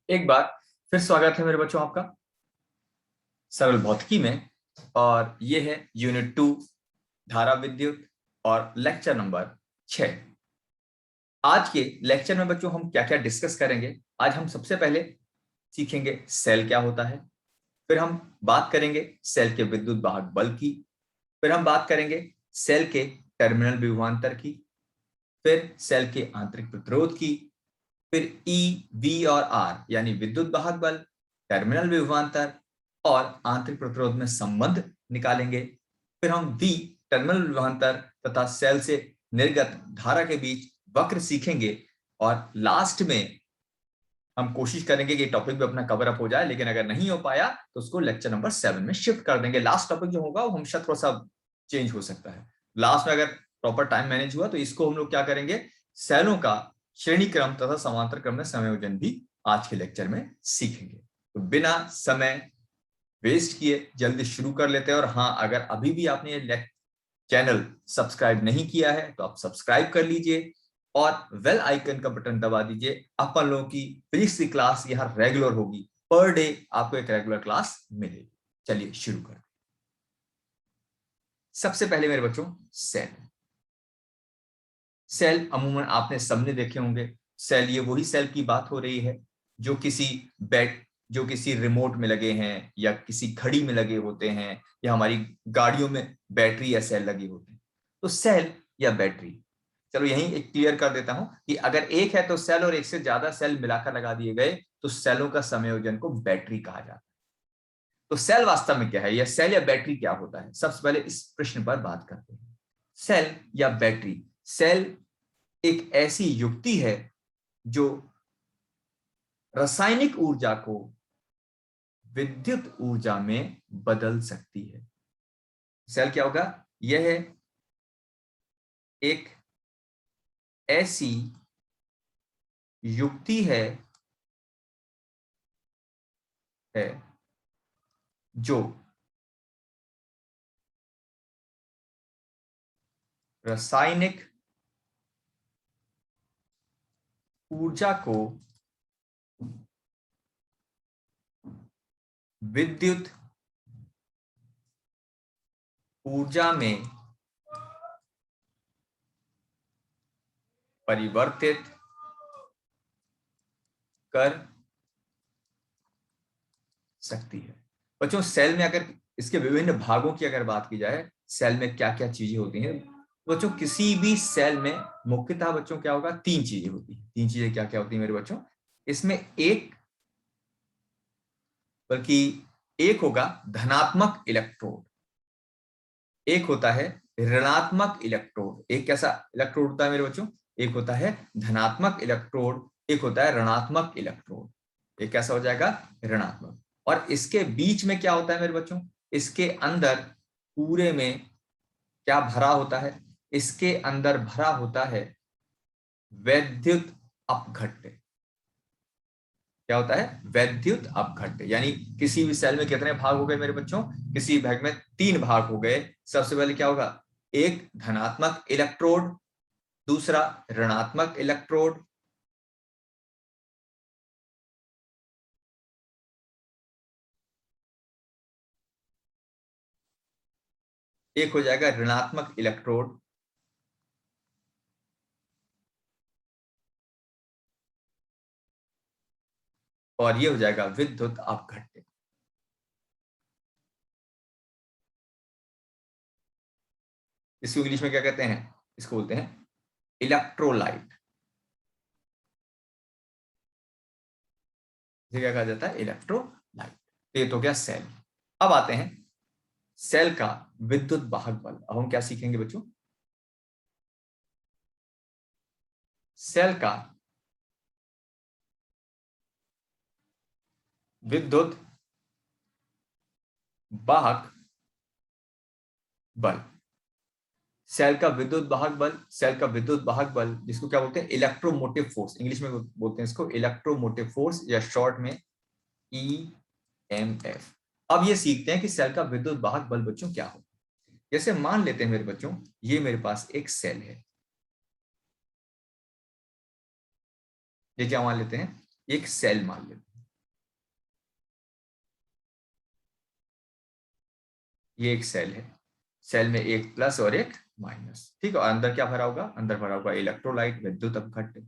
एक बार फिर स्वागत है मेरे बच्चों आपका सरल भौतिकी में। और ये है यूनिट 2 धारा विद्युत और लेक्चर नंबर 6। आज के लेक्चर में बच्चों हम क्या क्या डिस्कस करेंगे। आज हम सबसे पहले सीखेंगे सेल क्या होता है, फिर हम बात करेंगे सेल के विद्युत वाहक बल की, फिर हम बात करेंगे सेल के टर्मिनल विभवांतर की, फिर सेल के आंतरिक प्रतिरोध की, फिर ई, वी और आर यानी विद्युत वाहक बल, टर्मिनल विभवांतर और आंतरिक प्रतिरोध में संबंध निकालेंगे। फिर हम वी, टर्मिनल विभवांतर तथा सेल से निर्गत धारा के बीच वक्र सीखेंगे। और लास्ट में हम कोशिश करेंगे कि टॉपिक भी अपना कवर अप हो जाए, लेकिन अगर नहीं हो पाया तो उसको लेक्चर नंबर 7 में शिफ्ट कर देंगे। लास्ट टॉपिक जो होगा वो हमेशा थोड़ा सा चेंज हो सकता है। लास्ट में अगर प्रॉपर टाइम मैनेज हुआ तो इसको हम लोग क्या करेंगे, सेलों का श्रेणी क्रम तथा समांतर क्रम में संयोजन भी आज के लेक्चर में सीखेंगे। तो बिना समय वेस्ट किए जल्दी शुरू कर लेते हैं। और हाँ, अगर अभी भी आपने ये चैनल सब्सक्राइब नहीं किया है तो आप सब्सक्राइब कर लीजिए और बेल आइकन का बटन दबा दीजिए। अपन लोगों की फिजिक्स की क्लास यहाँ रेगुलर होगी, पर डे आपको एक रेगुलर क्लास मिलेगी। चलिए शुरू करते हैं। सबसे पहले मेरे बच्चों सेल अमूमन आपने सबने देखे होंगे। सेल, ये वही सेल की बात हो रही है जो किसी रिमोट में लगे हैं या किसी घड़ी में लगे होते हैं या हमारी गाड़ियों में बैटरी या सेल लगी होती है। तो सेल या बैटरी, चलो यहीं एक क्लियर कर देता हूं कि अगर एक है तो सेल और एक से ज्यादा सेल मिलाकर लगा दिए गए तो सेलों का संयोजन को बैटरी कहा जाता है। तो सेल वास्तव में क्या है, या सेल या बैटरी क्या होता है, सबसे पहले इस प्रश्न पर बात करते हैं। सेल या बैटरी, सेल एक ऐसी युक्ति है जो रासायनिक ऊर्जा को विद्युत ऊर्जा में बदल सकती है। सेल क्या होगा, यह है एक ऐसी युक्ति है जो रासायनिक ऊर्जा को विद्युत ऊर्जा में परिवर्तित कर सकती है। बच्चों, सेल में अगर इसके विभिन्न भागों की अगर बात की जाए, सेल में क्या क्या चीजें होती हैं बच्चों, किसी भी सेल में मुख्यतः बच्चों क्या होगा, तीन चीजें होती हैं। तीन चीजें क्या क्या होती हैं मेरे बच्चों, इसमें एक होगा धनात्मक इलेक्ट्रोड, एक होता है ऋणात्मक इलेक्ट्रोड। एक कैसा इलेक्ट्रोड होता है मेरे बच्चों, एक होता है धनात्मक इलेक्ट्रोड, एक होता है ऋणात्मक इलेक्ट्रोड। एक कैसा हो जाएगा, ऋणात्मक। और इसके बीच में क्या होता है मेरे बच्चों, इसके अंदर पूरे में क्या भरा होता है, इसके अंदर भरा होता है वैद्युत अपघट्य। क्या होता है, वैद्युत अपघट्य। यानी किसी भी सेल में कितने भाग हो गए मेरे बच्चों, किसी भाग में तीन भाग हो गए। सबसे पहले क्या होगा, एक धनात्मक इलेक्ट्रोड, दूसरा ऋणात्मक इलेक्ट्रोड, एक हो जाएगा ऋणात्मक इलेक्ट्रोड, और ये हो जाएगा विद्युत अपघट्य। इसको इंग्लिश में क्या कहते हैं, इसको बोलते हैं इलेक्ट्रोलाइट। इसे क्या कहा जाता है, इलेक्ट्रोलाइट। ये तो क्या सेल। अब आते हैं सेल का विद्युत वाहक बल। अब हम क्या सीखेंगे बच्चों, सेल का विद्युत वाहक बल। सेल का विद्युत वाहक बल, सेल का विद्युत वाहक बल जिसको क्या बोलते हैं, इलेक्ट्रोमोटिव फोर्स, इंग्लिश में बोलते हैं इसको इलेक्ट्रोमोटिव फोर्स, या शॉर्ट में ईएमएफ। अब ये सीखते हैं कि सेल का विद्युत वाहक बल बच्चों क्या हो। जैसे मान लेते हैं मेरे बच्चों, ये मेरे पास एक सेल है। ये क्या मान लेते हैं, एक सेल मान लेते हैं। ये एक सेल है, सेल में एक प्लस और एक माइनस, ठीक है। और अंदर क्या भरा होगा, अंदर भरा होगा इलेक्ट्रोलाइट, विद्युत अपघट्य,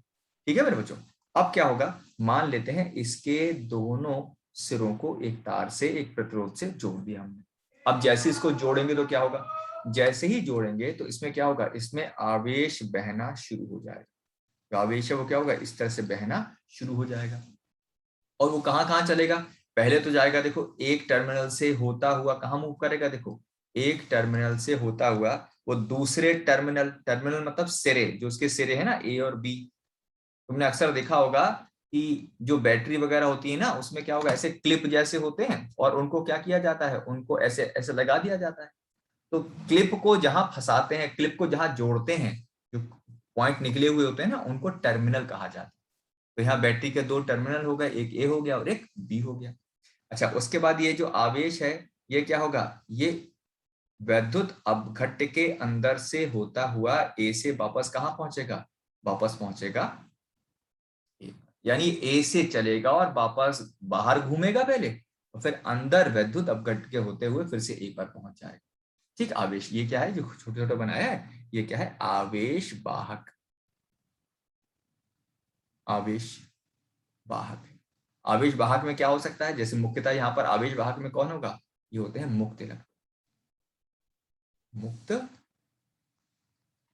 ठीक है मेरे बच्चों। अब क्या होगा, मान लेते हैं इसके दोनों सिरों को एक तार से, एक प्रतिरोध से जोड़ दिया हमने। अब जैसे इसको जोड़ेंगे तो क्या होगा, जैसे ही जोड़ेंगे तो इसमें क्या होगा, इसमें आवेश बहना शुरू हो जाएगा। जो आवेश है वो क्या होगा, इस तरह से बहना शुरू हो जाएगा। और वो कहां कहां चलेगा, पहले तो जाएगा देखो एक टर्मिनल से होता हुआ, कहां मूव करेगा, देखो एक टर्मिनल से होता हुआ वो दूसरे टर्मिनल, टर्मिनल मतलब सिरे, जो उसके सिरे है ना ए और बी। तुमने अक्सर देखा होगा कि जो बैटरी वगैरह होती है ना, उसमें क्या होगा, ऐसे क्लिप जैसे होते हैं और उनको क्या किया जाता है, उनको ऐसे ऐसे लगा दिया जाता है। तो क्लिप को जहां फंसाते हैं, क्लिप को जहां जोड़ते हैं, जो पॉइंट निकले हुए होते हैं ना, उनको टर्मिनल कहा जाता है। तो यहाँ बैटरी के दो टर्मिनल हो गए, एक ए हो गया और एक बी हो गया। अच्छा, उसके बाद ये जो आवेश है, ये क्या होगा, ये वैद्युत अपघट्य के अंदर से होता हुआ ए से वापस कहां पहुंचेगा, वापस पहुंचेगा ए। यानी ए से चलेगा और वापस बाहर घूमेगा पहले, और फिर अंदर वैद्युत अपघट्य के होते हुए फिर से ए पर पहुंच जाएगा। ठीक, आवेश ये क्या है जो छोटे छोटे बनाया है, ये क्या है, आवेश वाहक, आवेश वाहक है। आवेश वाहक में क्या हो सकता है, जैसे मुख्यतः यहाँ पर आवेश वाहक में कौन होगा, ये होते हैं मुक्त इलेक्ट्रॉन, मुक्त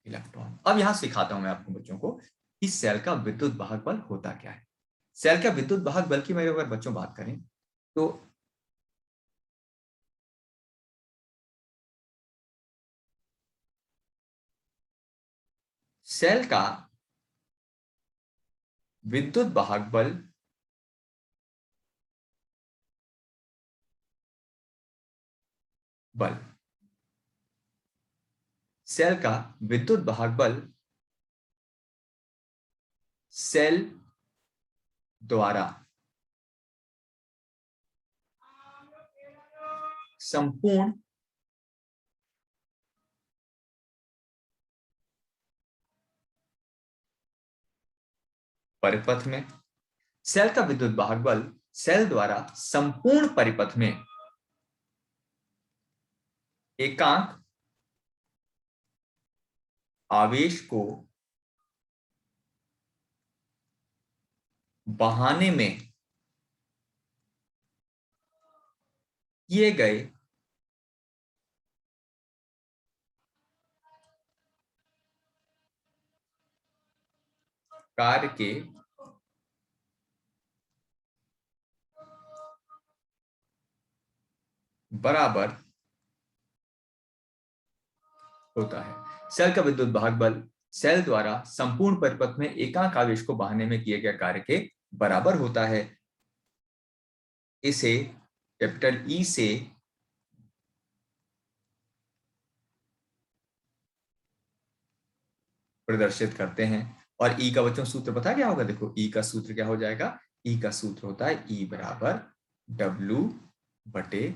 इलेक्ट्रॉन। अब यहां सिखाता हूं मैं आपको बच्चों को कि सेल का विद्युत वाहक बल होता क्या है। सेल का विद्युत वाहक बल की मेरे अगर बच्चों बात करें तो सेल का विद्युत वाहक बल बल सेल का विद्युत वाहक बल सेल द्वारा संपूर्ण परिपथ में, सेल का विद्युत वाहक बल सेल द्वारा संपूर्ण परिपथ में एकांक आवेश को बहाने में किए गए कार्य के बराबर होता है। सेल का विद्युत वाहक बल सेल द्वारा संपूर्ण परिपथ में एकांक आवेश को बहाने में किए गए कार्य के बराबर होता है। इसे कैपिटल ई से प्रदर्शित करते हैं। और ई का बच्चों सूत्र पता क्या होगा, देखो ई का सूत्र क्या हो जाएगा, ई का सूत्र होता है ई बराबर डब्ल्यू बटे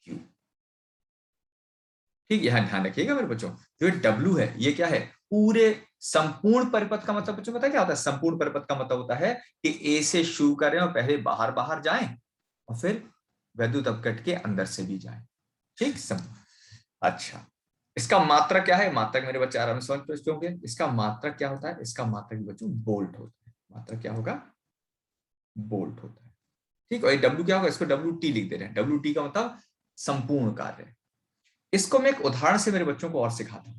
क्यू। ठीक, यहां ध्यान रखिएगा मेरे बच्चों, जो डब्ल्यू है ये क्या है, पूरे संपूर्ण परिपथ का मतलब बच्चों पता क्या होता है, संपूर्ण परिपथ का मतलब होता है कि ए से शुरू करें और पहले बाहर बाहर जाएं और फिर वैद्युत अपघट्य के अंदर से भी जाएं। ठीक, अच्छा, इसका मात्रक क्या है, मात्रक मेरे बच्चे आराम से समझ पहुंचे होंगे। इसका मात्रक क्या होता है, इसका मात्रक बच्चों बोल्ट होता है। मात्रक क्या होगा, बोल्ट होता है। ठीक है, डब्ल्यू क्या होगा, इसको डब्ल्यू टी लिख दे रहे हैं। डब्ल्यू टी का मतलब संपूर्ण कार्य। इसको मैं एक उदाहरण से मेरे बच्चों को और सिखाता हूं।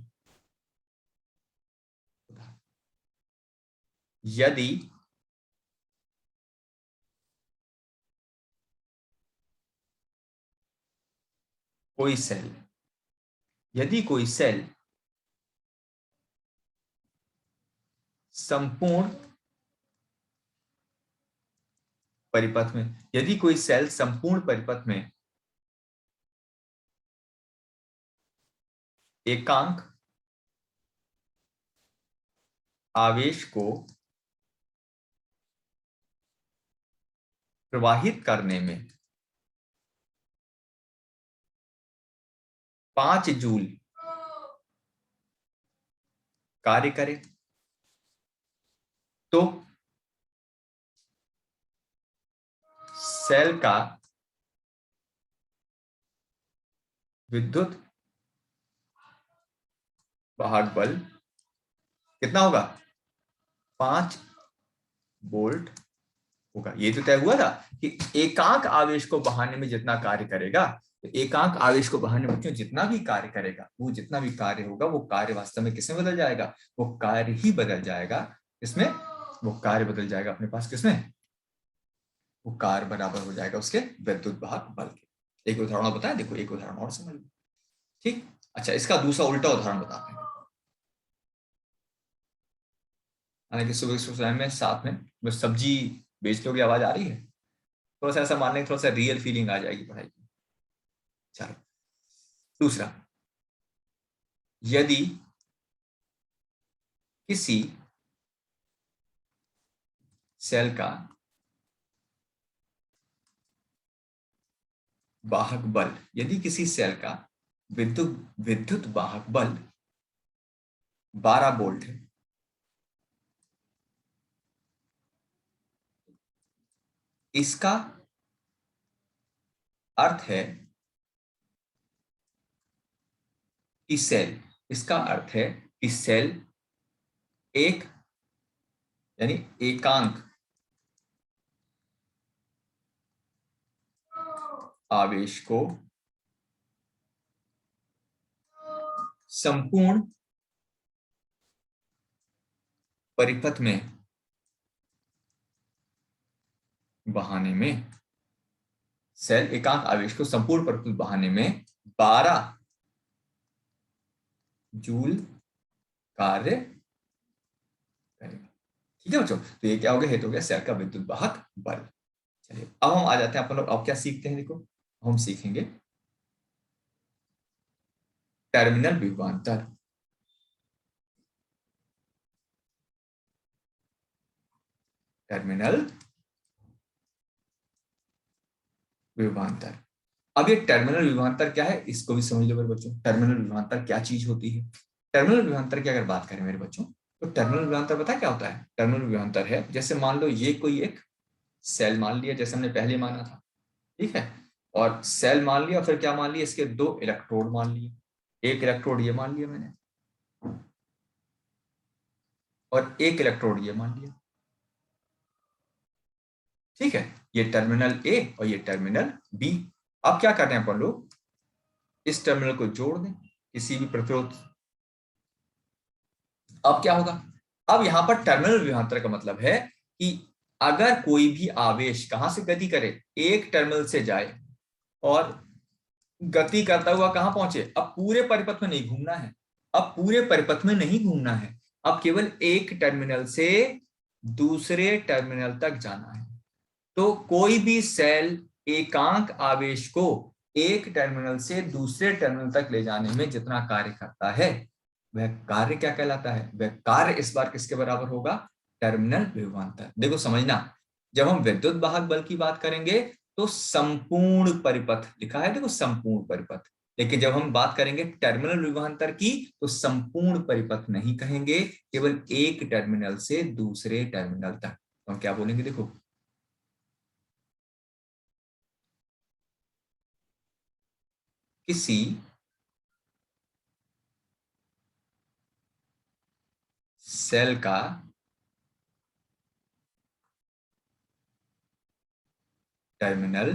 यदि कोई सेल, यदि कोई सेल संपूर्ण परिपथ में, यदि कोई सेल संपूर्ण परिपथ में एकांक आवेश को प्रवाहित करने में 5 जूल कार्य करे तो सेल का विद्युत वाहक बल कितना होगा? 5 वोल्ट होगा। ये तो तय हुआ था कि एकांक आवेश को बहाने में जितना कार्य करेगा, तो एकांक आवेश को बहाने में क्यों जितना भी कार्य करेगा, वो जितना भी कार्य होगा वो कार्य वास्तव में किसमें बदल जाएगा? वो कार्य ही बदल जाएगा। इसमें वो कार्य बदल जाएगा अपने पास किसमें? वो कार्य बराबर हो जाएगा उसके विद्युत वाहक बल के। एक उदाहरण बताया, देखो एक उदाहरण और समझ लो। ठीक, अच्छा इसका दूसरा उल्टा उदाहरण बताते हैं। हालांकि सुबह सुबह में साथ में सब्जी बेच लोगे, आवाज आ रही है? थोड़ा सा ऐसा मान लें, थोड़ा सा रियल फीलिंग आ जाएगी पढ़ाई की। चलो दूसरा, यदि किसी सेल का वाहक बल, यदि किसी सेल का विद्युत विद्युत वाहक बल 12 वोल्ट है, इसका अर्थ है कि सेल, इसका अर्थ है कि सेल एक यानी एकांक आवेश को संपूर्ण परिपथ में बहाने में, सेल एकांक आवेश को संपूर्ण परिपथ बहाने में 12 जूल कार्य करेगा। ठीक है बच्चों, तो ये क्या हो गया? ये तो हो गया सेल का विद्युत वाहक बल। चलिए अब हम आ जाते हैं अपन लोग, अब क्या सीखते हैं? देखो हम सीखेंगे टर्मिनल विभवांतर। टर्मिनल विभवांतर। अब ये टर्मिनल विभवांतर क्या है, इसको भी समझ लो मेरे बच्चों। टर्मिनल विभवांतर क्या चीज होती है? टर्मिनल विभवांतर की अगर बात करें मेरे बच्चों, तो टर्मिनल विभवांतर पता है क्या होता है? टर्मिनल विभवांतर है, जैसे मान लो ये कोई एक सेल मान लिया, जैसे हमने पहले माना था, ठीक है, और सेल मान लिया, फिर क्या मान लिया? इसके 2 इलेक्ट्रोड मान लिए। एक इलेक्ट्रोड ये मान लिया मैंने, और एक इलेक्ट्रोड ये मान लिया। ठीक है, ये टर्मिनल ए और ये टर्मिनल बी। अब क्या करते हैं अपन लोग? इस टर्मिनल को जोड़ दें किसी भी प्रतिरोध। अब क्या होगा? अब यहां पर टर्मिनल विभवांतर का मतलब है कि अगर कोई भी आवेश कहां से गति करे, एक टर्मिनल से जाए और गति करता हुआ कहां पहुंचे, अब पूरे परिपथ में नहीं घूमना है, अब पूरे परिपथ में नहीं घूमना है, अब केवल एक टर्मिनल से दूसरे टर्मिनल तक जाना है। तो कोई भी सेल एकांक आवेश को एक टर्मिनल से दूसरे टर्मिनल तक ले जाने में जितना कार्य करता है, वह कार्य क्या कहलाता है? वह कार्य इस बार किसके बराबर होगा? टर्मिनल विभवांतर। देखो समझना, जब हम विद्युत वाहक बल की बात करेंगे तो संपूर्ण परिपथ लिखा है, देखो संपूर्ण परिपथ। लेकिन जब हम बात करेंगे टर्मिनल विभवांतर की, तो संपूर्ण परिपथ नहीं कहेंगे, केवल एक टर्मिनल से दूसरे टर्मिनल तक। तो हम क्या बोलेंगे? देखो किसी सेल का टर्मिनल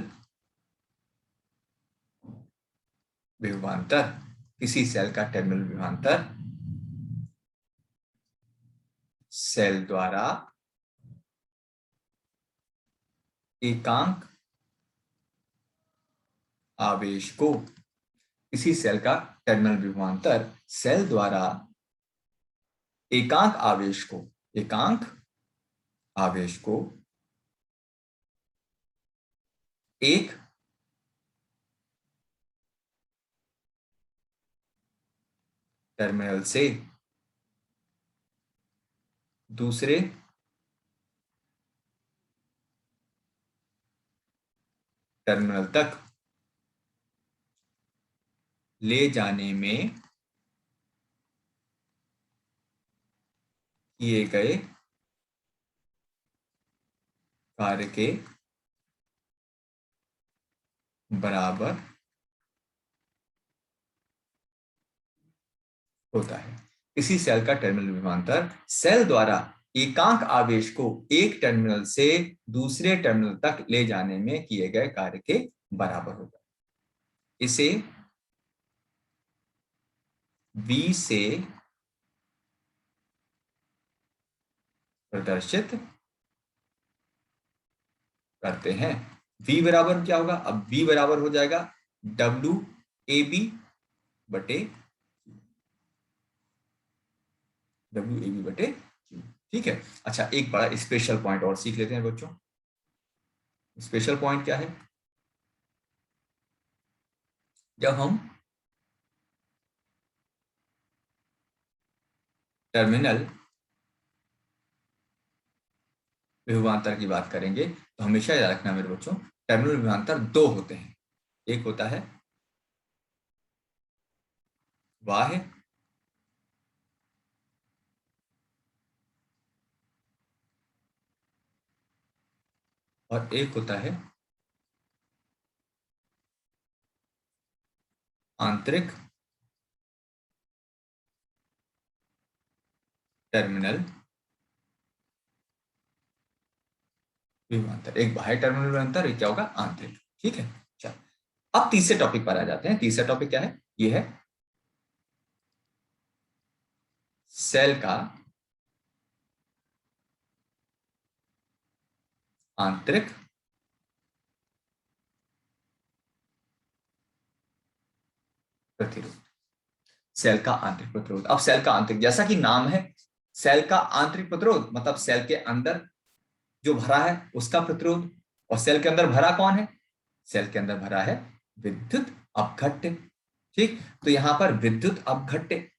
विभवांतर, किसी सेल का टर्मिनल विभवांतर सेल द्वारा एकांक आवेश को, किसी सेल का टर्मिनल विभवांतर सेल द्वारा एकांक आवेश को, एकांक आवेश को एक टर्मिनल से दूसरे टर्मिनल तक ले जाने में किए गए कार्य के बराबर होता है। इसी सेल का टर्मिनल विभवांतर सेल द्वारा एकांक आवेश को एक टर्मिनल से दूसरे टर्मिनल तक ले जाने में किए गए कार्य के बराबर होगा। इसे V से प्रदर्शित करते हैं। V बराबर क्या होगा? अब V बराबर हो जाएगा WAB बटे Q। ठीक है। अच्छा, एक बड़ा स्पेशल पॉइंट और सीख लेते हैं बच्चों। स्पेशल पॉइंट क्या है? जब हम टर्मिनल विभवांतर की बात करेंगे तो हमेशा याद रखना मेरे बच्चों, टर्मिनल विभवांतर दो होते हैं। एक होता है बाह्य और एक होता है आंतरिक टर्मिनल विभवांतर। एक बाह्य टर्मिनल विभवांतर, एक क्या होगा? आंतरिक। ठीक है। चलो अब तीसरे टॉपिक पर आ जाते हैं। तीसरा टॉपिक क्या है? ये है सेल का आंतरिक प्रतिरोध। सेल का आंतरिक प्रतिरोध। अब सेल का आंतरिक, जैसा कि नाम है, सेल का आंतरिक प्रतिरोध मतलब सेल के अंदर जो भरा है उसका प्रतिरोध। और सेल के अंदर भरा कौन है? सेल के अंदर भरा है विद्युत अपघट्य। ठीक, तो यहां पर विद्युत अपघट्य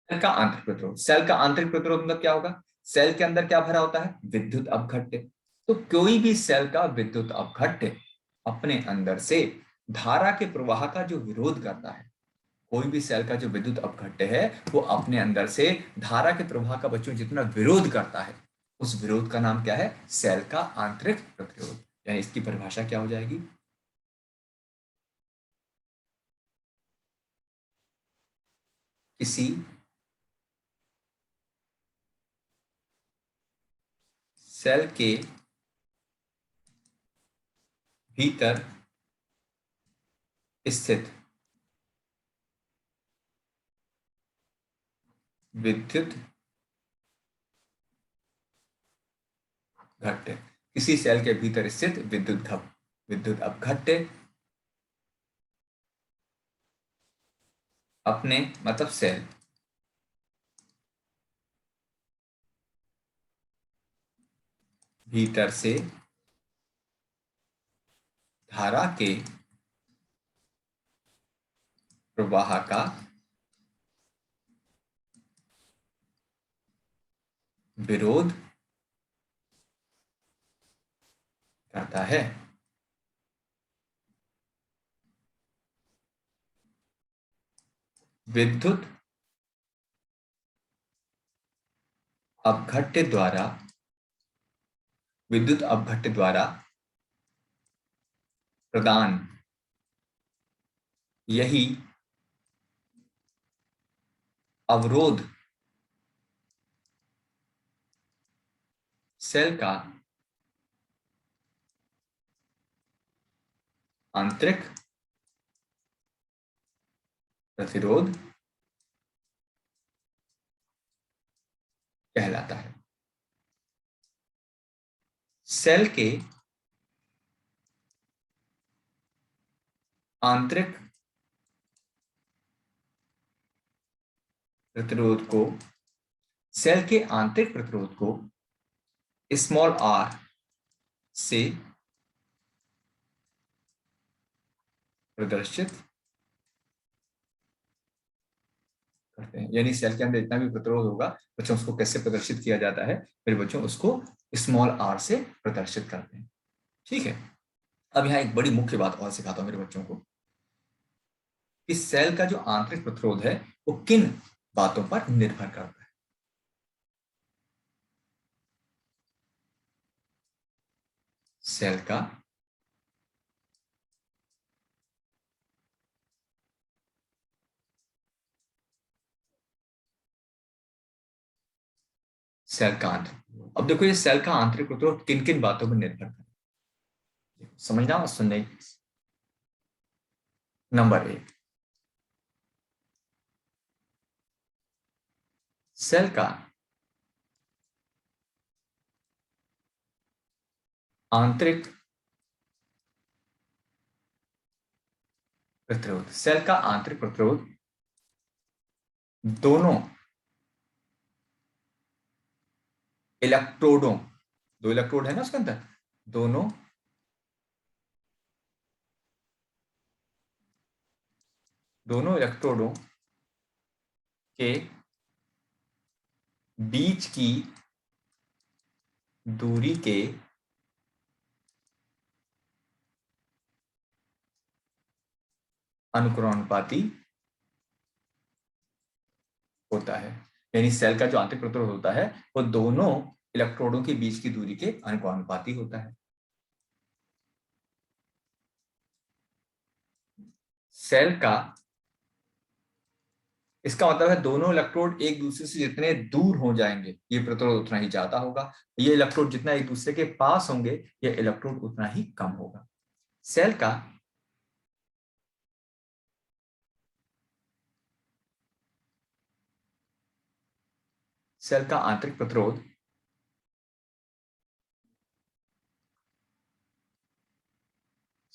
सेल का आंतरिक प्रतिरोध। सेल का आंतरिक प्रतिरोध मतलब क्या होगा? सेल के अंदर क्या भरा होता है? विद्युत अपघट्य। तो कोई भी सेल का विद्युत अपघट्य अपने अंदर से धारा के प्रवाह का जो विरोध करता है, कोई भी सेल का जो विद्युत अपघट्य है वो अपने अंदर से धारा के प्रवाह का बच्चों जितना विरोध करता है, उस विरोध का नाम क्या है? सेल का आंतरिक प्रतिरोध। यानी इसकी परिभाषा क्या हो जाएगी? किसी सेल के भीतर स्थित विद्युत घट्ट, किसी सेल के भीतर स्थित विद्युत अपघट्य अपने मतलब सेल भीतर से धारा के प्रवाह का विरोध करता है। विद्युत अपघट्य द्वारा विद्युत अपघट्य द्वारा प्रदान यही अवरोध सेल का आंतरिक प्रतिरोध कहलाता है। सेल के आंतरिक प्रतिरोध को सेल के आंतरिक प्रतिरोध को स्मॉल r से प्रदर्शित करते हैं। यानी सेल के अंदर जितना भी प्रतिरोध होगा बच्चों, उसको कैसे प्रदर्शित किया जाता है मेरे बच्चों? उसको स्मॉल r से प्रदर्शित करते हैं। ठीक है। अब यहाँ एक बड़ी मुख्य बात और सिखाता हूं मेरे बच्चों को कि सेल का जो आंतरिक प्रतिरोध है वो किन बातों पर निर्भर करता है। सेल का आंतरिक। अब देखो ये सेल का आंतरिक प्रतिरोध किन किन बातों पर निर्भर करता है, समझना और सुनने। नंबर 1, सेल का आंतरिक प्रतिरोध। सेल का आंतरिक प्रतिरोध दोनों इलेक्ट्रोडों, दो इलेक्ट्रोड है ना उसके अंदर, दोनों इलेक्ट्रोडों के बीच की दूरी के अनुक्रमानुपाती होता है। यानी सेल का जो आंतरिक प्रतिरोध होता है वो दोनों इलेक्ट्रोडों के बीच की दूरी के अनुक्रमानुपाती होता है। सेल का, इसका मतलब है दोनों इलेक्ट्रोड एक दूसरे से जितने दूर हो जाएंगे ये प्रतिरोध उतना ही ज्यादा होगा। ये इलेक्ट्रोड जितना एक दूसरे के पास होंगे ये इलेक्ट्रोड उतना ही कम होगा। सेल का आंतरिक प्रतिरोध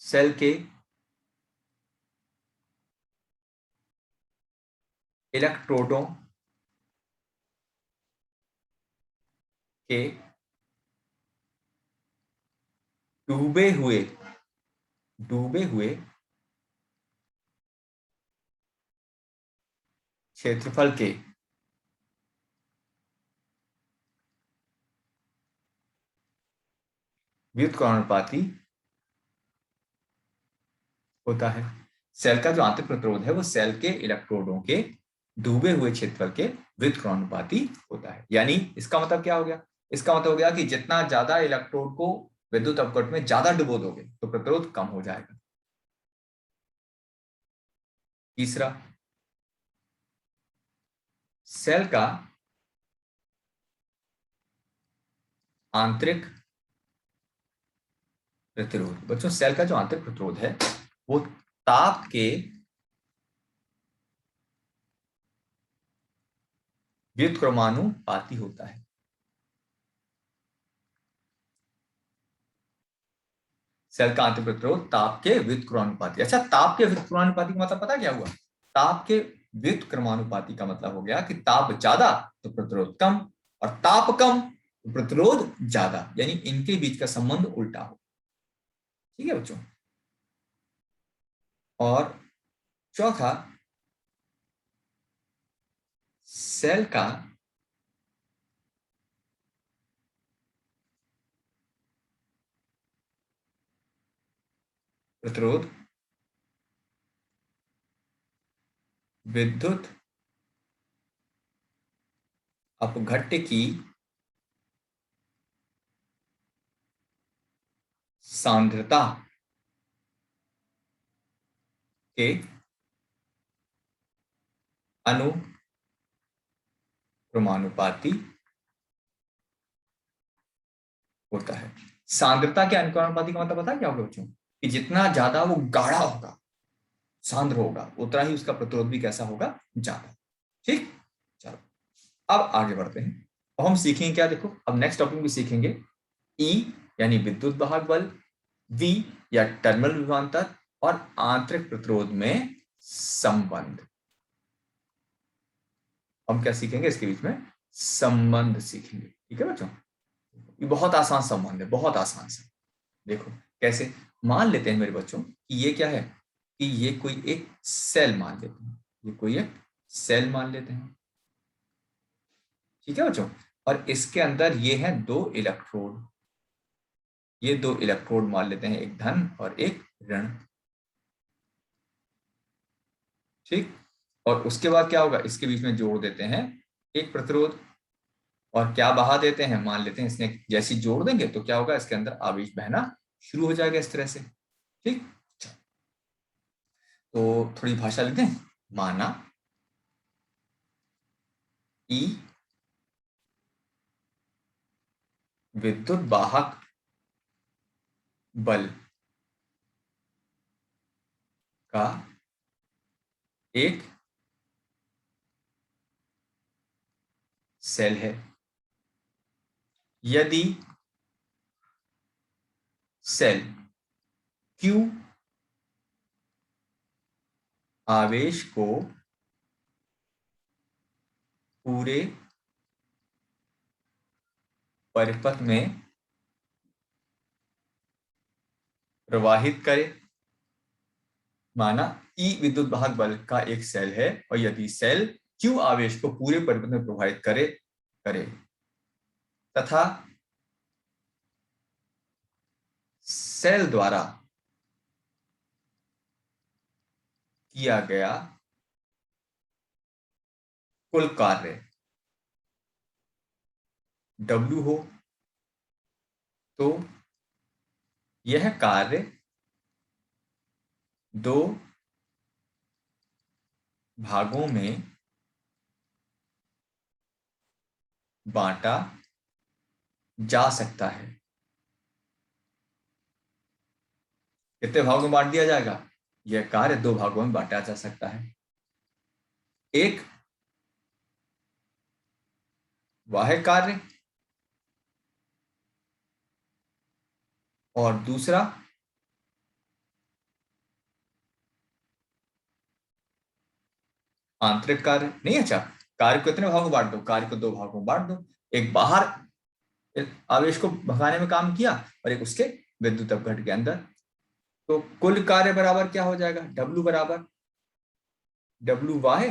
सेल के इलेक्ट्रोडों के डूबे हुए क्षेत्रफल के व्युत्क्रमानुपाती होता है। सेल का जो आंतरिक प्रतिरोध है वो सेल के इलेक्ट्रोडों के डूबे हुए क्षेत्रफल के व्युत्क्रमानुपाती होता है। यानी इसका मतलब क्या हो गया, इसका मतलब हो गया कि जितना ज्यादा इलेक्ट्रोड को विद्युत अपघट में ज्यादा डुबो दोगे तो प्रतिरोध कम हो जाएगा। तीसरा, सेल का आंतरिक प्रतिरोध, बच्चों सेल का जो आंतरिक प्रतिरोध है वो ताप के व्युत्क्रमानुपाती होता है। सेल का आंतरिक प्रतिरोध ताप के व्युत्क्रमानुपाती। अच्छा, ताप के व्युत्क्रमानुपाती का मतलब पता क्या हुआ? ताप के व्युत्क्रमानुपाती का मतलब हो गया कि ताप ज्यादा तो प्रतिरोध कम, और ताप कम तो प्रतिरोध ज्यादा, यानी इनके बीच का संबंध उल्टा हो। ठीक है बच्चों। और चौथा, सेल का प्रतिरोध विद्युत अपघट्य की सांद्रता के अनुक्रमानुपाती होता है। सांद्रता के अनुक्रमानुपाती का मतलब पता है क्या होगा बच्चों? कि जितना ज्यादा वो गाढ़ा होगा, सांद्र होगा, उतना ही उसका प्रतिरोध भी कैसा होगा? ज्यादा। ठीक, चलो अब आगे बढ़ते हैं। अब हम सीखेंगे क्या, देखो अब नेक्स्ट टॉपिक में सीखेंगे ई यानी विद्युत वाहक बल, वी या टर्मिनल विभवांतर, और आंतरिक प्रतिरोध में संबंध। हम क्या सीखेंगे? इसके बीच में संबंध सीखेंगे। ठीक है बच्चों, ये बहुत आसान संबंध है, बहुत आसान से। देखो कैसे, मान लेते हैं मेरे बच्चों कि ये क्या है, कि ये कोई एक सेल मान लेते हैं, ये कोई एक सेल मान लेते हैं। ठीक है बच्चों, और इसके अंदर ये है दो इलेक्ट्रोड, ये दो इलेक्ट्रोड मान लेते हैं, एक धन और एक ऋण। ठीक, और उसके बाद क्या होगा, इसके बीच में जोड़ देते हैं एक प्रतिरोध, और क्या बहा देते हैं, मान लेते हैं इसने जैसी जोड़ देंगे तो क्या होगा, इसके अंदर आवेश बहना शुरू हो जाएगा इस तरह से। ठीक, तो थोड़ी भाषा लिख दें। माना ई विद्युत वाहक बल का एक सेल है। यदि सेल Q आवेश को पूरे परिपथ में प्रवाहित करे, माना E विद्युत वाहक बल का एक सेल है और यदि सेल Q आवेश को पूरे परिपथ में प्रवाहित करे करे तथा सेल द्वारा किया गया कुल कार्य W हो, तो यह कार्य दो भागों में बांटा जा सकता है। कितने भागों में बांट दिया जाएगा? यह कार्य दो भागों में बांटा जा सकता है। एक वह कार्य और दूसरा आंतरिक कार्य। नहीं, अच्छा, कार्य को कितने भागों में बांट दो? कार्य को दो भागों में बांट दो। एक बाहर आवेश को भगाने में काम किया और एक उसके विद्युत अपघट के अंदर। तो कुल कार्य बराबर क्या हो जाएगा? W बराबर W बाह्य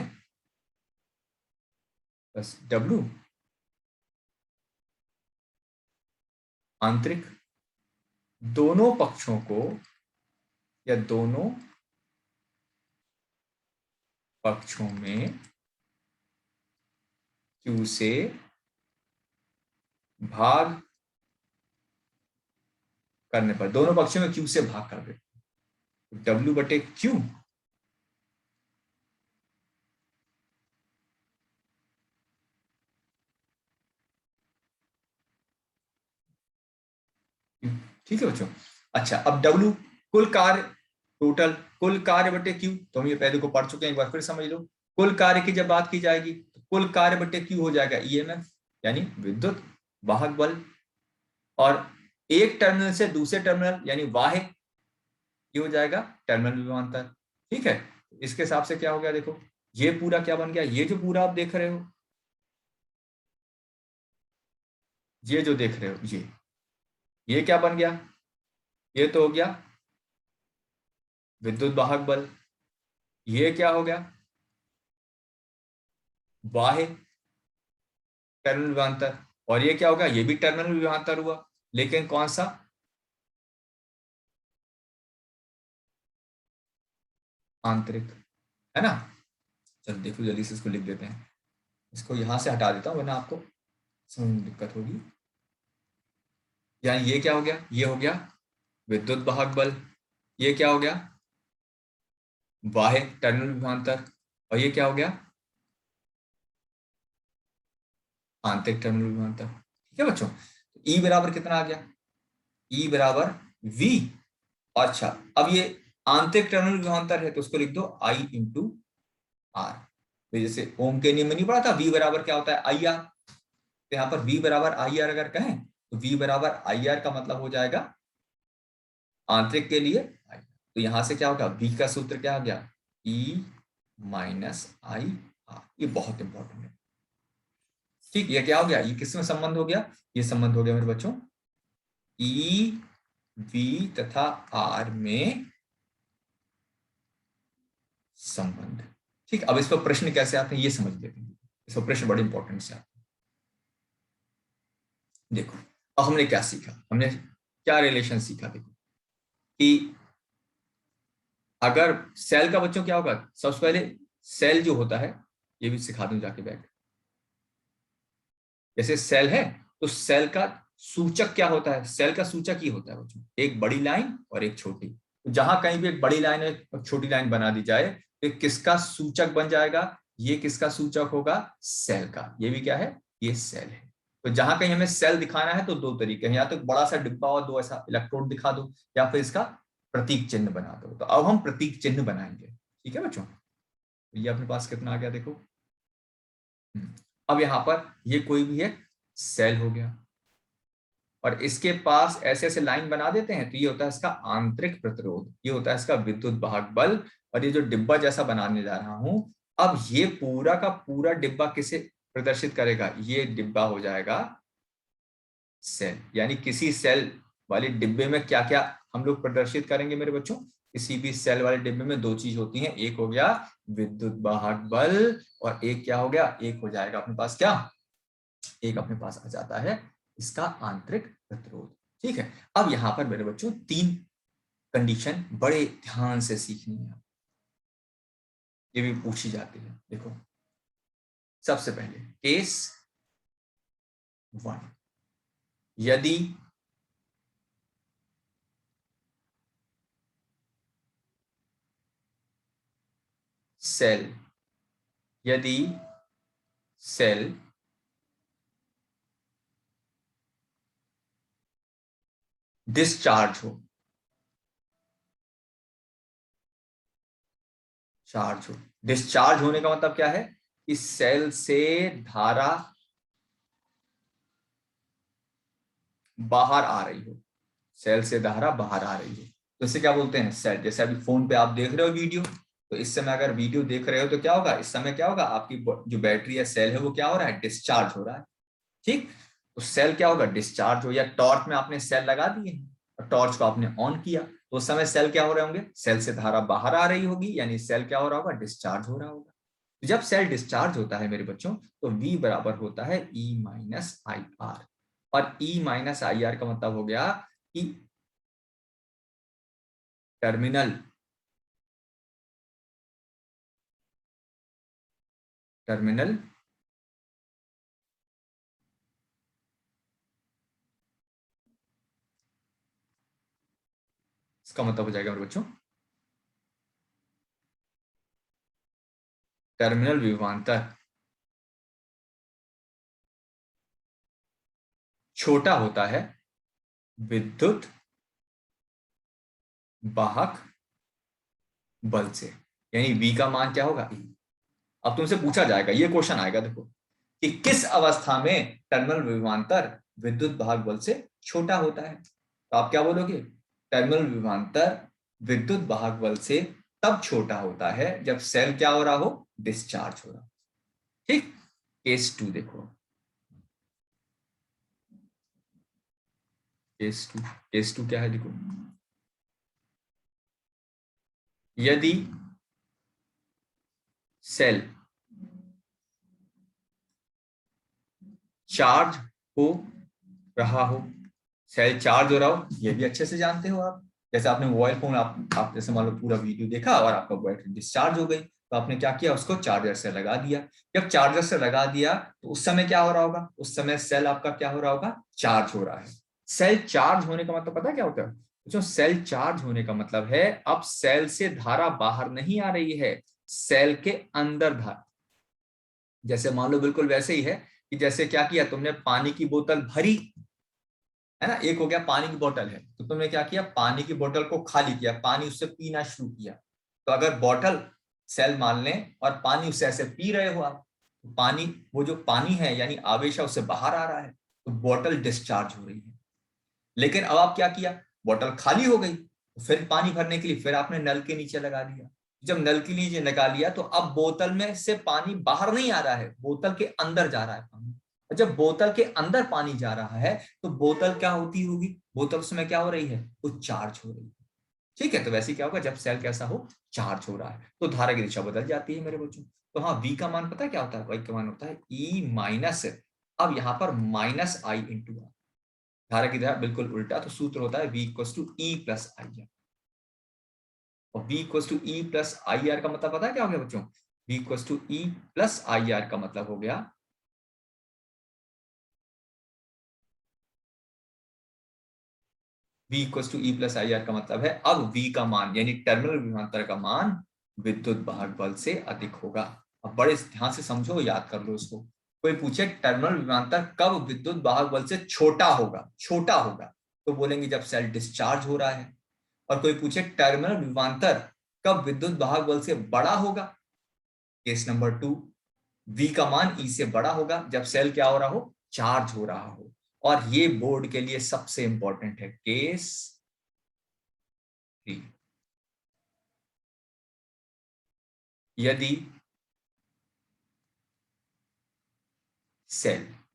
बस W आंतरिक। दोनों पक्षों को या दोनों पक्षों में Q से भाग करने पर, दोनों पक्षों में Q से भाग कर दे, W बटे Q ठीक है बच्चों। अच्छा, अब W कुल कार्य, टोटल कुल कार्य बटे Q, तो हम ये पहले को पढ़ चुके हैं, एक बार फिर समझ लो। कुल कार्य की जब बात की जाएगी तो कुल कार्य बटे Q हो जाएगा EMF, यानी विद्युत वाहक बल, और एक टर्मिनल से दूसरे टर्मिनल यानी बाह्य, ये हो जाएगा टर्मिनल विभवांतर। ठीक है, इसके हिसाब से क्या हो गया? देखो ये पूरा क्या बन गया, ये जो पूरा आप देख रहे हो, ये जो देख रहे हो, ये क्या बन गया? ये तो हो गया विद्युत वाहक बल। ये क्या हो गया? बाह्य टर्मिनल विभवांतर। और ये क्या होगा? ये भी टर्मिनल विभवांतर हुआ, लेकिन कौन सा? आंतरिक, है ना। चलो देखो जल्दी से इसको लिख देते हैं। इसको यहां से हटा देता हूं वरना आपको समझ में दिक्कत होगी। यानी ये क्या हो गया? ये हो गया विद्युत वाहक बल। ये क्या हो गया? बाह्य टर्मिनल विभवांतर। और ये क्या हो गया? आंतरिक टर्मिनल विभवांतर। ठीक है बच्चों, ई बराबर कितना आ गया? ई बराबर V। अच्छा, अब ये आंतरिक टर्मिनल विभवांतर है तो उसको लिख दो I इंटू R। तो जैसे ओम के नियम में नहीं पढ़ा था V बराबर क्या होता है? IR। तो यहाँ पर V बराबर IR अगर कहें तो V बराबर IR का मतलब हो जाएगा आंतरिक के लिए I। तो यहां से क्या होगा? V का सूत्र क्या आ गया? E minus IR। ये बहुत इंपॉर्टेंट है। ठीक, ये क्या हो गया? ये किसमें संबंध हो गया? ये संबंध हो गया मेरे बच्चों E V तथा R में संबंध। ठीक, अब इस पर प्रश्न कैसे आते हैं ये समझ लेते हैं। इस पर प्रश्न बड़े इंपॉर्टेंट से आते हैं। देखो अब हमने क्या सीखा, हमने क्या रिलेशन सीखा। देखो कि अगर सेल का बच्चों क्या होगा, सबसे पहले सेल जो होता है, ये भी सिखा दूं जाके बैठ। जैसे सेल है तो सेल का सूचक क्या होता है, सेल का सूचक ही होता है बच्चों, एक बड़ी लाइन और एक छोटी। तो जहां कहीं भी एक बड़ी लाइन और छोटी लाइन बना दी जाए तो किसका सूचक बन जाएगा, ये किसका सूचक होगा, सेल का। ये भी क्या है, ये सेल है। तो जहां कहीं हमें सेल दिखाना है तो दो तरीके हैं, या तो बड़ा सा डिब्बा और दो ऐसा इलेक्ट्रोड दिखा दो, या फिर इसका प्रतीक चिन्ह बना दो। तो अब हम प्रतीक चिन्ह बनाएंगे, ठीक है बच्चों। ये अपने पास कितना आ गया देखो। अब यहां पर ये कोई भी एक सेल हो गया और इसके पास ऐसे ऐसे लाइन बना देते हैं, तो ये होता है इसका आंतरिक प्रतिरोध, ये होता है इसका विद्युत वाहक बल। और ये जो डिब्बा जैसा बनाने जा रहा हूं, अब ये पूरा का पूरा डिब्बा किसे प्रदर्शित करेगा, ये डिब्बा हो जाएगा सेल। यानी किसी सेल वाले डिब्बे में क्या क्या हम लोग प्रदर्शित करेंगे मेरे बच्चों, किसी भी सेल वाले डिब्बे में दो चीज होती हैं, एक हो गया विद्युत वाहक बल और एक क्या हो गया, एक हो जाएगा अपने पास क्या, एक अपने पास आ जाता है इसका आंतरिक प्रतिरोध। ठीक है, अब यहां पर मेरे बच्चों तीन कंडीशन बड़े ध्यान से सीखनी है, ये भी पूछी जाती है। देखो सबसे पहले केस 1, यदि सेल यदि सेल डिस्चार्ज हो, चार्ज हो। डिस्चार्ज होने का मतलब क्या है, इस सेल से धारा बाहर आ रही हो, सेल से धारा बाहर आ रही हो, तो इसे क्या बोलते हैं, सेल। जैसे अभी फोन पे आप देख रहे हो वीडियो, तो इस समय अगर वीडियो देख रहे हो तो क्या होगा, इस समय क्या होगा, आपकी जो बैटरी है, सेल है, वो क्या हो रहा है, डिस्चार्ज हो रहा है। ठीक, तो सेल क्या होगा, डिस्चार्ज हो। या टॉर्च में आपने सेल लगा दिए और टॉर्च को आपने ऑन किया, तो उस समय सेल क्या हो रहे होंगे, सेल से धारा बाहर आ रही होगी, यानी सेल क्या हो रहा होगा, डिस्चार्ज हो रहा होगा। तो जब सेल डिस्चार्ज होता है मेरे बच्चों, तो V बराबर होता है E माइनस आई आर। और E माइनस आई आर का मतलब हो गया कि टर्मिनल टर्मिनल इसका मतलब हो जाएगा मेरे बच्चों टर्मिनल विभवांतर छोटा होता है विद्युत वाहक बल से, यानी V का मान क्या होगा, E। अब तुमसे पूछा जाएगा, ये क्वेश्चन आएगा देखो, कि किस अवस्था में टर्मिनल विभवांतर विद्युत वाहक बल से छोटा होता है, तो आप क्या बोलोगे, टर्मिनल विभवांतर विद्युत वाहक बल से तब छोटा होता है जब सेल क्या हो रहा हो, डिस्चार्ज हो रहा। ठीक, केस 2 देखो, केस 2 क्या है देखो, यदि सेल चार्ज हो रहा हो, सेल चार्ज हो रहा हो, ये भी अच्छे से जानते हो आप। जैसे आपने मोबाइल फोन आप जैसे मान लो पूरा वीडियो देखा और आपका बैटरी डिस्चार्ज हो गई, तो आपने क्या किया, उसको चार्जर से लगा दिया। जब चार्जर से लगा दिया तो उस समय क्या हो रहा होगा, उस समय सेल आपका क्या हो रहा होगा, चार्ज हो रहा है। सेल चार्ज होने का मतलब पता है क्या होता है, जो सेल चार्ज होने का मतलब है अब सेल से धारा बाहर नहीं आ रही है, सेल के अंदर धारा। जैसे मान लो बिल्कुल वैसे ही है कि जैसे क्या किया तुमने, पानी की बोतल भरी है ना, एक हो गया पानी की बोतल है, तो तुमने क्या किया, पानी की बोतल को खाली किया, पानी उससे पीना शुरू किया। तो अगर बोतल सेल मान लें और पानी उससे ऐसे पी रहे हो आप, तो पानी, वो जो पानी है यानी आवेश है, उससे बाहर आ रहा है, तो बोतल डिस्चार्ज हो रही है। लेकिन अब आप क्या किया, बोतल खाली हो गई, तो फिर पानी भरने के लिए फिर आपने नल के नीचे लगा दिया। जब नल के नीचे लगा लिया तो अब बोतल में से पानी बाहर नहीं आ रहा है, बोतल के अंदर जा रहा है पानी। और जब बोतल के अंदर पानी जा रहा है तो बोतल क्या होती होगी, बोतल उसमें क्या हो रही है, वो चार्ज हो रही है। ठीक है, तो वैसे क्या होगा, जब सेल कैसा हो, चार्ज हो रहा है, तो धारा की दिशा बदल जाती है मेरे बच्चों। तो हाँ, V का मान पता है क्या होता है, Y का मान होता है E माइनस, अब यहाँ पर माइनस आई इंटू आर, धारा की दिशा बिल्कुल उल्टा, तो सूत्र होता है V equals to E plus I R. और V equals to E plus I R का मतलब पता है क्या हो गया बच्चों, V equals to E plus I R का मतलब हो गया V equal to E plus I R का मतलब है अब V का मान यानी टर्मिनल विभवांतर का मान विद्युत वाहक बल से अधिक होगा। अब बड़े ध्यान से समझो, याद कर लो इसको। कोई पूछे टर्मिनल विभवांतर कब विद्युत वाहक बल से छोटा होगा, छोटा होगा, तो बोलेंगे जब सेल डिस्चार्ज हो रहा है। और कोई पूछे टर्मिनल विभवांतर कब विद्युत वाहक बल से बड़ा होगा, केस नंबर 2, V का मान E से बड़ा होगा जब सेल क्या हो रहा हो, चार्ज हो रहा हो। और ये बोर्ड के लिए सबसे इंपॉर्टेंट है, केस 3।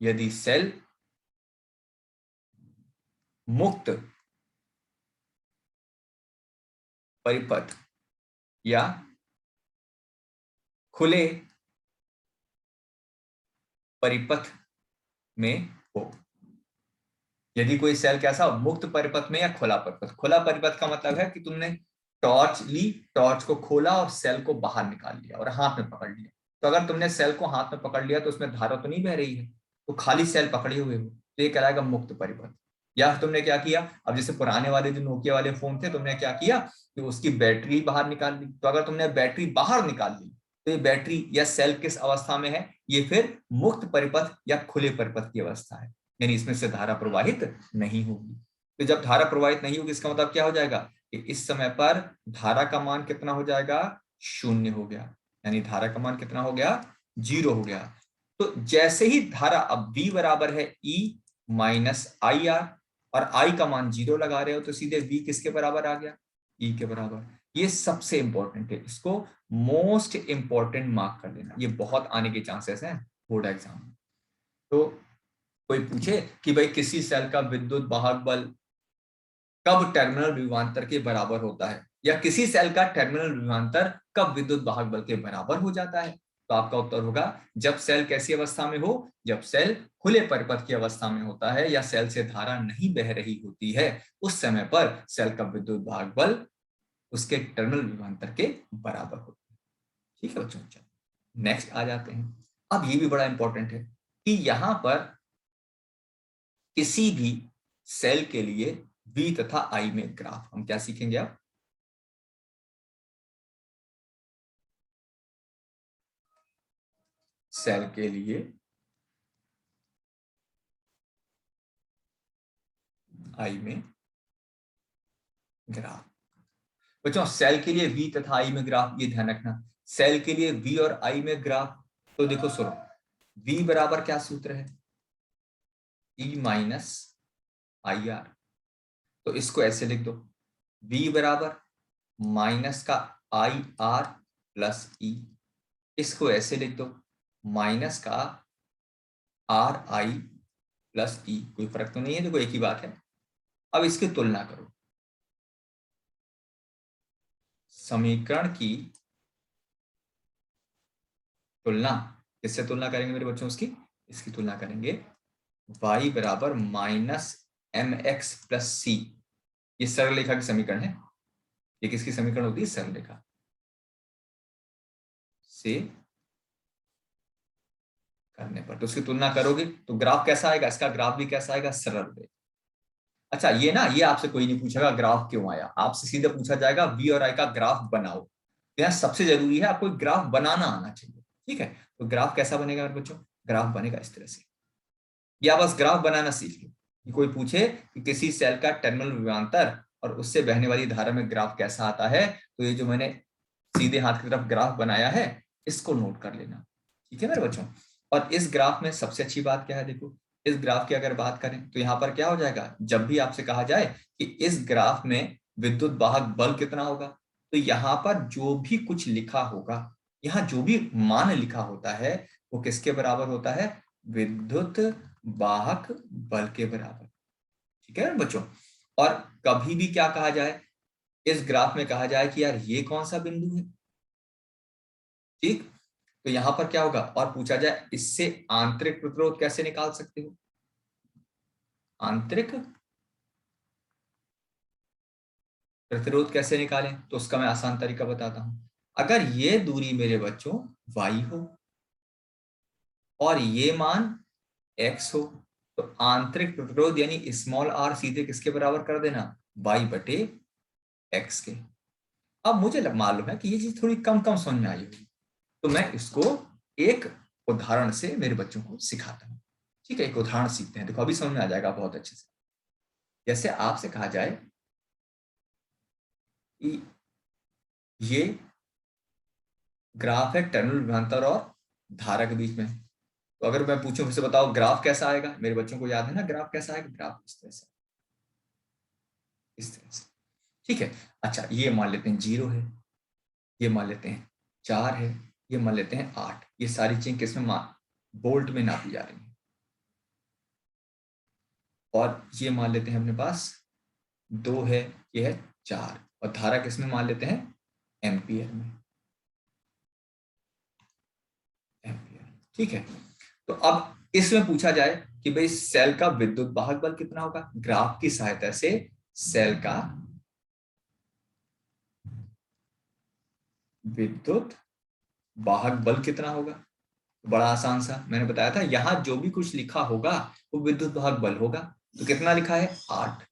यदि सेल मुक्त परिपथ या खुले परिपथ में हो। यदि कोई सेल कैसा, मुक्त परिपथ में या खुला परिपथ। खुला परिपथ का मतलब है कि तुमने टॉर्च ली, टॉर्च को खोला और सेल को बाहर निकाल लिया और हाथ में पकड़ लिया। तो अगर तुमने सेल को हाथ में पकड़ लिया तो उसमें धारा तो नहीं बह रही है, तो खाली सेल पकड़े हुए हो, तो ये कहलाएगा मुक्त परिपथ। या तुमने क्या किया, अब जैसे पुराने वाले जो नोकिया वाले फोन थे, तुमने क्या किया कि उसकी बैटरी बाहर निकाल ली। तो अगर तुमने बैटरी बाहर निकाल ली तो ये बैटरी या सेल किस अवस्था में है, ये फिर मुक्त परिपथ या खुले परिपथ की अवस्था है, यानी इसमें से धारा प्रवाहित नहीं होगी। तो जब धारा प्रवाहित नहीं होगी इसका मतलब क्या हो जाएगा कि इस समय पर धारा का मान कितना हो जाएगा, शून्य हो गया, यानी धारा का मान कितना हो गया, 0 हो गया। तो जैसे ही धारा अब V बराबर है E माइनस आई आर और I का मान 0 लगा रहे हो तो सीधे V किसके बराबर आ गया, E के बराबर। ये सबसे इंपॉर्टेंट है, इसको मोस्ट इंपॉर्टेंट मार्क कर लेना, ये बहुत आने के चांसेस हैं बोर्ड एग्जाम में। तो कोई पूछे कि भाई किसी सेल का विद्युत वाहक बल कब टर्मिनल विभवांतर के बराबर होता है, या किसी सेल का टर्मिनल विभवांतर कब विद्युत वाहक बल के बराबर हो जाता है, तो आपका उत्तर होगा जब सेल कैसी अवस्था में हो, जब सेल खुले परिपथ की अवस्था में होता है या सेल से धारा नहीं बह रही होती है, उस समय पर सेल का विद्युत वाहक बल उसके टर्मिनल विभवांतर के बराबर होता है। ठीक है बच्चों, नेक्स्ट आ जाते हैं। अब ये भी बड़ा इंपॉर्टेंट है कि यहां पर किसी भी सेल के लिए V तथा I में ग्राफ, हम क्या सीखेंगे अब, सेल के लिए I में ग्राफ। बच्चों सेल के लिए V तथा I में ग्राफ, ये ध्यान रखना, सेल के लिए V और I में ग्राफ। तो देखो सुनो, V बराबर क्या सूत्र है, E माइनस आई आर। तो इसको ऐसे लिख दो, V बराबर माइनस का आई आर प्लस ई। इसको ऐसे लिख दो, माइनस का आर आई प्लस ई। कोई फर्क तो नहीं है, देखो एक ही बात है। अब इसकी तुलना करो, समीकरण की तुलना किससे तुलना करेंगे मेरे बच्चों, इसकी तुलना करेंगे y बराबर माइनस एम एक्स प्लस सी। ये सरल रेखा की समीकरण है, ये किसकी समीकरण होती है, सरल रेखा से करने पर। तो उसकी तुलना करोगे तो ग्राफ कैसा आएगा, इसका ग्राफ भी कैसा आएगा, सरल रेखा। अच्छा ये ना, ये आपसे कोई नहीं पूछेगा ग्राफ क्यों आया, आपसे सीधे पूछा जाएगा वी और आई का ग्राफ बनाओ। तो यहाँ सबसे जरूरी है आपको ग्राफ बनाना आना चाहिए। ठीक है, तो ग्राफ कैसा बनेगा मेरे बच्चों, ग्राफ बनेगा इस तरह से, या बस ग्राफ बनाना सीख लो। कोई पूछे कि किसी सेल का टर्मिनल विभवांतर और उससे बहने वाली धारा में ग्राफ कैसा आता है, तो ये जो मैंने सीधे हाथ की तरफ ग्राफ बनाया है इसको नोट कर लेना। ठीक है मेरे बच्चों, और इस ग्राफ में सबसे अच्छी बात क्या है, देखो इस ग्राफ की अगर बात करें तो यहाँ पर क्या हो जाएगा, जब भी आपसे कहा जाए कि इस ग्राफ में विद्युत वाहक बल कितना होगा, तो यहाँ पर जो भी कुछ लिखा होगा, यहाँ जो भी मान लिखा होता है वो किसके बराबर होता है, विद्युत वाहक बल के बराबर। ठीक है बच्चों, और कभी भी क्या कहा जाए, इस ग्राफ में कहा जाए कि यार ये कौन सा बिंदु है, ठीक, तो यहां पर क्या होगा, और पूछा जाए इससे आंतरिक प्रतिरोध कैसे निकाल सकते हो, आंतरिक प्रतिरोध कैसे निकालें, तो उसका मैं आसान तरीका बताता हूं। अगर ये दूरी मेरे बच्चों y हो और ये मान x हो, तो आंतरिक प्रतिरोध यानी स्मॉल r सीधे किसके बराबर कर देना, y बटे x के। अब मुझे मालूम है कि ये चीज थोड़ी कम कम समझ में आई होगी, तो मैं इसको एक उदाहरण से मेरे बच्चों को सिखाता हूँ। ठीक है, एक उदाहरण सीखते हैं, देखो अभी समझ में आ जाएगा बहुत अच्छे से। जैसे आपसे कहा जाए कि ये ग्राफ है टर्मिनल विभवांतर और धारा के बीच में, तो अगर मैं पूछूं फिर से बताओ ग्राफ कैसा आएगा, मेरे बच्चों को याद है ना ग्राफ कैसा आएगा, ग्राफ इस तरह से, इस तरह से। ठीक है, अच्छा ये मान लेते हैं 0 है, ये मान लेते हैं 4 है, ये मान लेते हैं 8। ये सारी चीजें किसमें बोल्ट में नापी जा रही हैं। और ये मान लेते हैं अपने पास 2 है, ये है 4, और धारा किसमें मान लेते हैं, एम्पियर में, एम्पियर। ठीक है, तो अब इसमें पूछा जाए कि भाई सेल का विद्युत वाहक बल कितना होगा, ग्राफ की सहायता से सेल का विद्युत वाहक बल कितना होगा। बड़ा आसान सा, मैंने बताया था यहां जो भी कुछ लिखा होगा वो विद्युत वाहक बल होगा। तो कितना लिखा है 8,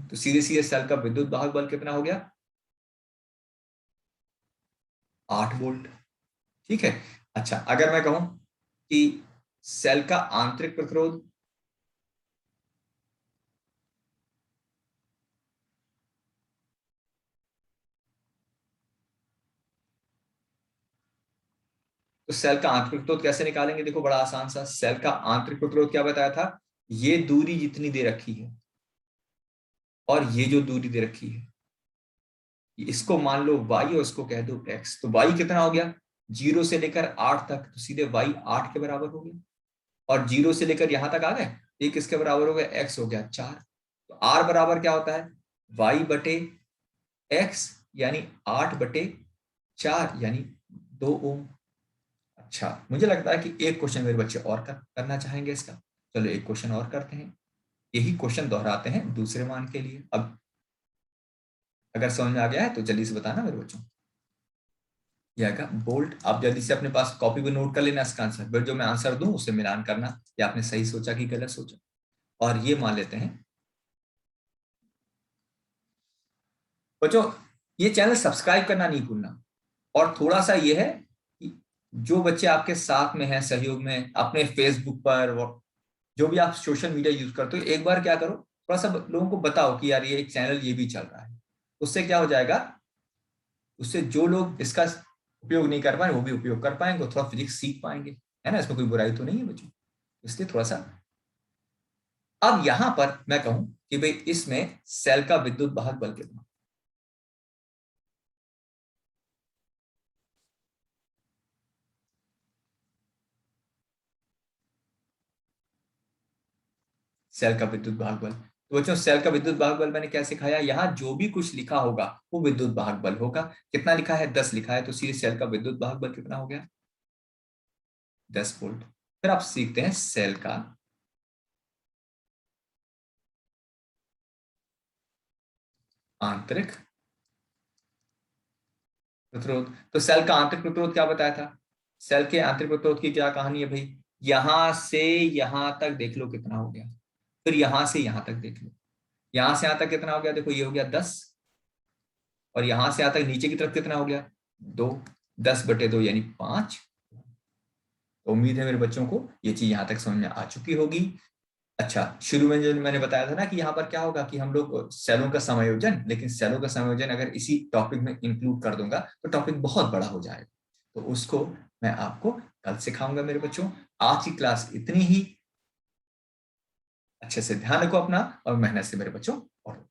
तो सीधे सीधे सेल का विद्युत वाहक बल कितना हो गया 8 वोल्ट। ठीक है, अच्छा अगर मैं कहूं कि सेल का आंतरिक प्रतिरोध, तो सेल का आंतरिक प्रतिरोध कैसे निकालेंगे, देखो बड़ा आसान सा। सेल का आंतरिक प्रतिरोध क्या बताया था, ये दूरी जितनी दे रखी है और ये जो दूरी दे रखी है, इसको मान लो y और इसको कह दो x। तो y कितना हो गया 0 से लेकर 8 तक, तो सीधे y 8 के बराबर हो गया। और 0 से लेकर यहां तक आ गए, ये किसके बराबर हो गया, x हो गया 4। तो r बराबर क्या होता है, y बटे x, यानी 8 बटे 4 यानी 2 ओम। अच्छा मुझे लगता है कि एक क्वेश्चन मेरे बच्चे और करना चाहेंगे इसका। चलो एक क्वेश्चन और करते हैं, यही क्वेश्चन दोहराते हैं दूसरे मान के लिए। अब अगर समझ में आ गया है तो जल्दी से बताना मेरे बच्चों। ये आएगा बोल्ट। आप जल्दी से अपने पास कॉपी पे नोट कर लेना इसका आंसर, फिर जो मैं आंसर दूं उससे मिलान करना, या आपने सही सोचा कि गलत सोचा। और ये मान लेते हैं बच्चों, ये चैनल सब्सक्राइब करना नहीं भूलना। और थोड़ा सा ये है कि जो बच्चे आपके साथ में हैं सहयोग में, अपने फेसबुक पर जो भी आप सोशल मीडिया यूज करते हो, एक बार क्या करो थोड़ा सा लोगों को बताओ कि यार ये एक चैनल ये भी चल रहा है। उससे क्या हो जाएगा, उससे जो लोग इसका उपयोग नहीं कर पाए वो भी उपयोग कर पाएंगे, थोड़ा फिजिक्स सीख पाएंगे, है ना, इसमें कोई बुराई तो नहीं है बच्चों। इसलिए थोड़ा सा, अब यहां पर मैं कहूं कि भाई इसमें सेल का विद्युत वाहक बल कितना, सेल का विद्युत वाहक बल। तो बच्चों सेल का विद्युत वाहक बल मैंने क्या सिखाया, यहां जो भी कुछ लिखा होगा वो विद्युत वाहक बल होगा। कितना लिखा है 10 लिखा है, तो सीधे सेल का विद्युत वाहक बल कितना हो गया 10 वोल्ट। फिर आप सीखते हैं सेल का आंतरिक प्रतिरोध। तो सेल का आंतरिक प्रतिरोध क्या बताया था, सेल के आंतरिक प्रतिरोध की क्या कहानी है भाई, यहां से यहां तक देख लो कितना हो गया, फिर यहां से यहां तक देख लो, यहां से यहां तक कितना हो गया, देखो ये हो गया 10, और यहां से यहां तक नीचे की तरफ कितना हो गया 2, 10/2 यानी 5। तो उम्मीद है मेरे बच्चों को ये चीज यहां तक समझ में आ चुकी होगी। अच्छा शुरू में जो मैंने बताया था ना कि यहाँ पर क्या होगा कि हम लोग सेलों का समायोजन, लेकिन सेलों का समायोजन अगर इसी टॉपिक में इंक्लूड कर दूंगा तो टॉपिक बहुत बड़ा हो जाएगा, तो उसको मैं आपको कल सिखाऊंगा मेरे बच्चों। आज की क्लास इतनी ही, अच्छे से ध्यान रखो अपना और मेहनत से मेरे बच्चों पढ़ो।